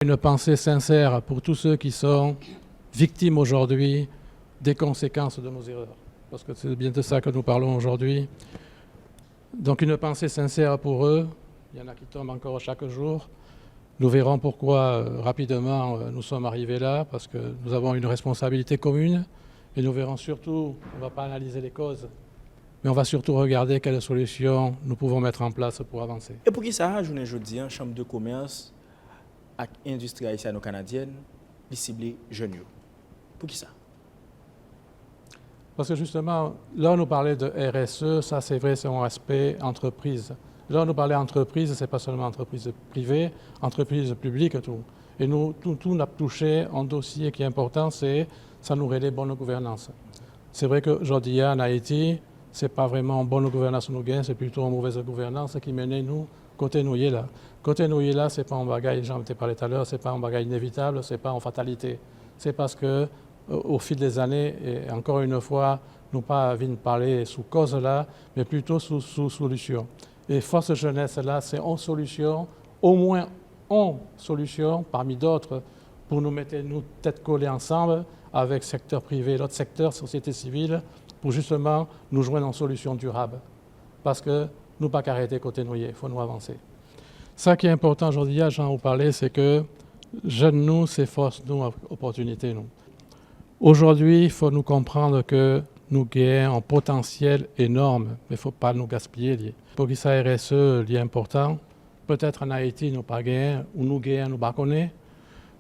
Une pensée sincère pour tous ceux qui sont victimes aujourd'hui des conséquences de nos erreurs. Parce que c'est bien de ça que nous parlons aujourd'hui. Donc une pensée sincère pour eux. Il y en a qui tombent encore chaque jour. Nous verrons pourquoi rapidement nous sommes arrivés là, parce que nous avons une responsabilité commune. Et nous verrons surtout, on ne va pas analyser les causes, mais on va surtout regarder quelles solutions nous pouvons mettre en place pour avancer. Et pour qui ça, journée jeudi, Chambre de commerce avec l'industrie haïtiano-canadienne, les ciblés jeunes. Pour qui ça? Parce que justement, là, on nous parlait de RSE, ça c'est vrai, c'est un aspect entreprise. Là, on nous parlait entreprise, ce n'est pas seulement entreprise privée, entreprise publique, tout. Et nous, tout n'a touché un dossier qui est important, c'est ça nous relève bonne gouvernance. C'est vrai qu'aujourd'hui, en Haïti, ce n'est pas vraiment bonne gouvernance nous gagne, c'est plutôt une mauvaise gouvernance qui mène nous, côté nous là. Côté nous là, ce n'est pas un bagage, j'en ai parlé tout à l'heure, ce n'est pas un bagage inévitable, ce n'est pas une fatalité. C'est parce que au fil des années, et encore une fois, nous pas venir parler sous cause là, mais plutôt sous solution. Et Force Jeunesse là, c'est une solution, au moins une solution parmi d'autres, pour nous mettre nous tête collée ensemble avec secteur privé, l'autre secteur, société civile, pour justement nous joindre en solution durable. Parce que nous pas qu'arrêter côté noyer, il faut nous avancer. Ça qui est important aujourd'hui, Jean vous parlait, c'est que jeunes nous, c'est force nous, opportunité nous. Aujourd'hui, il faut nous comprendre que nous gagnons un potentiel énorme, mais il ne faut pas nous gaspiller. Pour que ça RSE est important, peut-être en Haïti, nous pas gagné, ou nous gagnons, nous pas connaissons,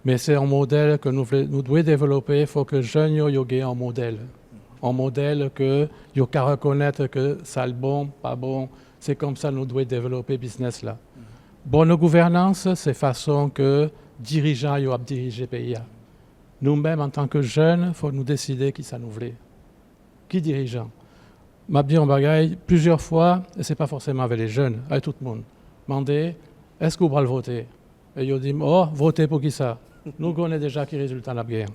mais c'est un modèle que nous devons développer. Il faut que les jeunes aient un modèle. Un modèle que ils qu'à reconnaître que ça le bon, pas bon. C'est comme ça que nous devons développer le business là. Bonne gouvernance, c'est façon que dirigeants yo diriger le pays. Nous-mêmes, en tant que jeunes, il faut nous décider qui ça nous voulait. Qui dirigeant? M'a dit en bagaille plusieurs fois, et ce n'est pas forcément avec les jeunes, avec tout le monde. Demandez, est-ce que vous allez voter? Et ils ont dit, oh, votez pour qui ça? Nous connaissons déjà qui résultat n'a bien.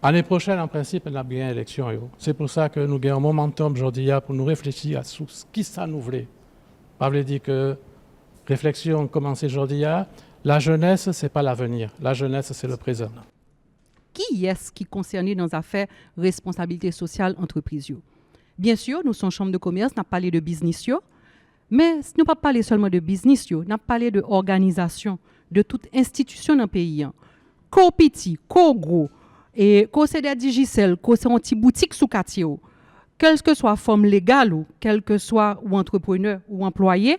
L'année prochaine, en principe, on a bien élection. C'est pour ça que nous avons un momentum aujourd'hui pour nous réfléchir à ce qui ça nous voulait. Pas veut dire que réflexion commence aujourd'hui. La jeunesse, ce n'est pas l'avenir. La jeunesse, c'est le présent. Qui est-ce qui est concerné dans les affaires responsabilité sociale entreprise? Bien sûr, nous sommes chambre de commerce, nous avons parlé de business, mais nous ne pas parler seulement de business, nous avons parlé de organisation, de toute institution dans le pays. Co petit, co gros, et co c'est des digicel, co c'est une petite boutique sous quartier, quelle que soit la forme légale ou quel que soit ou entrepreneur ou employé,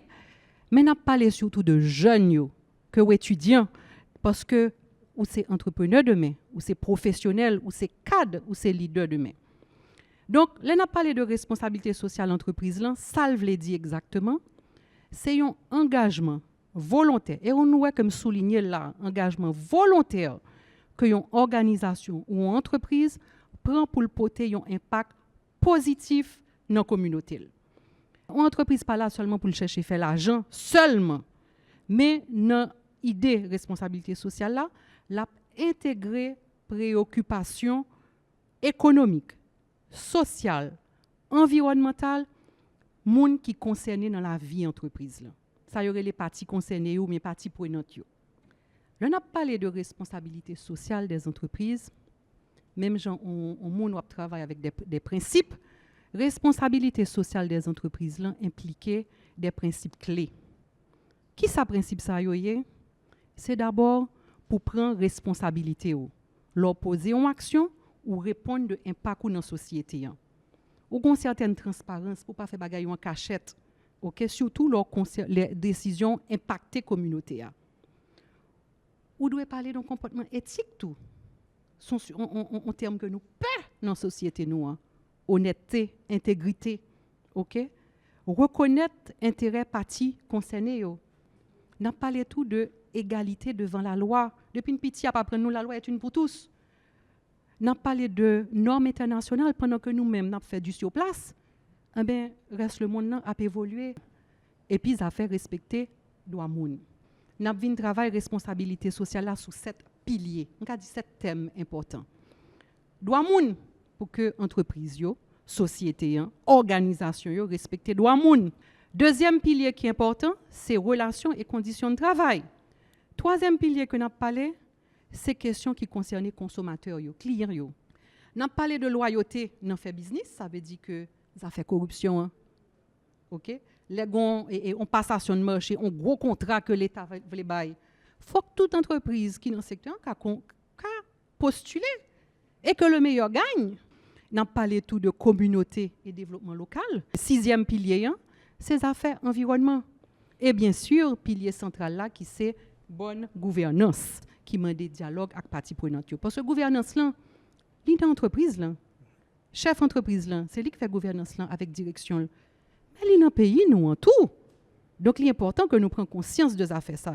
mais nous avons parlé surtout de jeunes, que étudiants, parce que ou c'est entrepreneur demain, ou c'est professionnel, ou c'est cadre, ou c'est leader demain. Donc, là, on a parlé de responsabilité sociale entreprise, là, ça veut dire exactement, c'est un engagement volontaire, et on nous voit comme souligner là, engagement volontaire que une organisation ou une entreprise prend pour porter un impact positif dans la communauté. Une entreprise pas là seulement pour chercher faire l'argent, seulement, mais dans l'idée responsabilité sociale là, l'a intégrer préoccupations économiques, sociales, environnementales, monde qui concerné dans la vie entreprise là. Ça y aurait les parties concernées ou les parties prenantes. Là, on a parlé de responsabilité sociale des entreprises. Même gens on travaille avec des principes. Responsabilité sociale des entreprises là impliquait des principes clés. Qui ça principe ça yoye? C'est d'abord pour prendre responsabilité leur poser une action ou répondre de impact dans la société. Ou une certaine transparence pour pas faire bagaille en cachette. OK, surtout les décisions impactées communauté. Ou doit parler d'un comportement éthique tout. En termes que nous perdons dans la société nous. Honnêteté, intégrité. OK? Reconnaître intérêt parti concerné. N'a parlé tout de égalité devant la loi. Depuis une pitié, après nous, la loi est une pour tous. N'a parlé de normes internationales pendant que nous-mêmes n'a fait du sur place. Eh bien, reste le monde a évolué. Et puis, ça fait respecter droit moun. N'a vu un travail responsabilité sociale là sous 7 piliers. On a dit 7 thèmes importants. Droit moun pour que entreprise société, organisation respecter droit moun. Deuxième pilier qui est important, c'est relations et conditions de travail. Troisième pilier que nous avons parlé, c'est question qui concerne les consommateurs, les clients. Nous avons parlé de loyauté dans fait business, ça veut dire que ça fait corruption. Hein. OK? On passation de marché, un gros contrat que l'État veut bailler. Il faut que toute entreprise qui est dans le secteur a postulé et que le meilleur gagne. Nous avons parlé tout de communauté et développement local. Sixième pilier, hein, c'est affaires environnement. Et bien sûr, pilier central là, qui c'est bonne gouvernance, qui m'a des dialogues avec parties prenantes. Parce que gouvernance là, l'idée entreprise là, chef entreprise là, c'est lui qui fait gouvernance là avec direction. Mais l'idée pays nous en tout. Donc, il est important que nous prenions conscience de ces affaires ça.